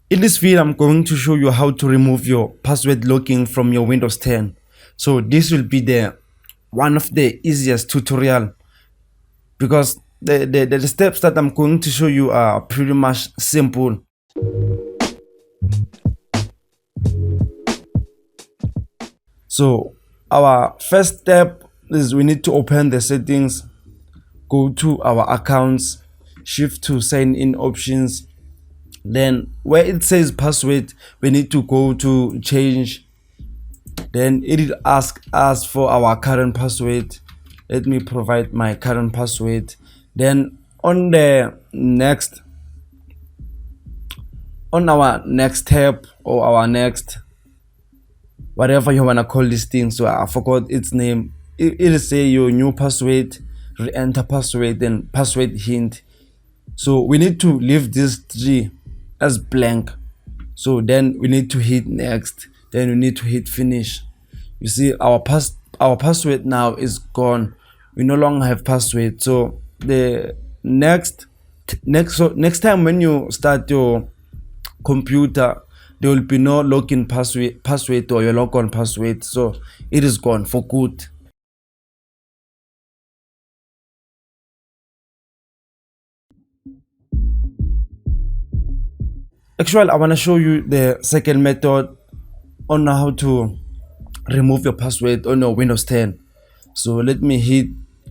In this video, I'm going to show you how to remove your password locking from your Windows 10. So this will be the one of the easiest tutorial, because the steps that I'm going to show you are pretty much simple. So our first step is we need to open the settings, go to our accounts, shift to sign in options. Then where it says password, we need to go to change. Then it will ask us for our current password. Let me provide my current password. Then on our next tab, or our next, whatever you wanna call this thing, so I forgot its name, it will say your new password, re-enter password, then password hint. So we need to leave this three as blank. So then we need to hit next, then we need to hit finish. You see our password now is gone. We no longer have password. So the next time when you start your computer, there will be no login password or your logon password. So it is gone for good. Actually, I want to show you the second method on how to remove your password on your Windows 10. So let me hit.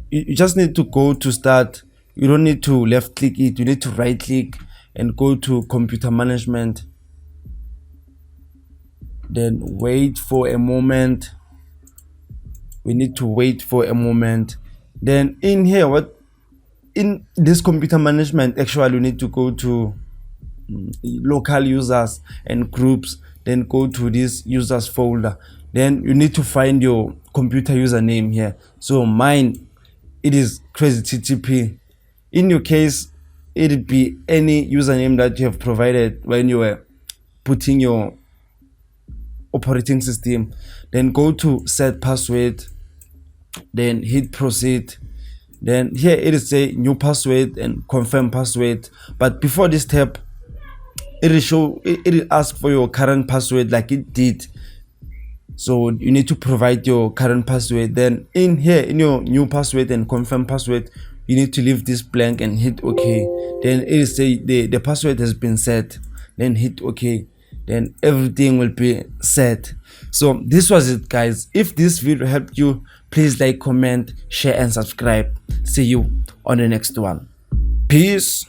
You just need to go to start. You don't need to left click it. You need to right click and go to computer management. Then wait for a moment. We need to wait for a moment. Then in here, in this computer management, actually we need to go to local users and groups, then go to this users folder. Then you need to find your computer username here. So mine, it is KrazyTeeTP. In your case, it'll be any username that you have provided when you were putting your operating system. Then go to set password, then hit proceed. Then here it is say new password and confirm password. But before this step, it will ask for your current password like it did. So you need to provide your current password. Then in here, in your new password and confirm password, you need to leave this blank and hit OK. Then it will say the password has been set. Then hit OK. Then everything will be set. So this was it, guys. If this video helped you, please like, comment, share and subscribe. See you on the next one. Peace.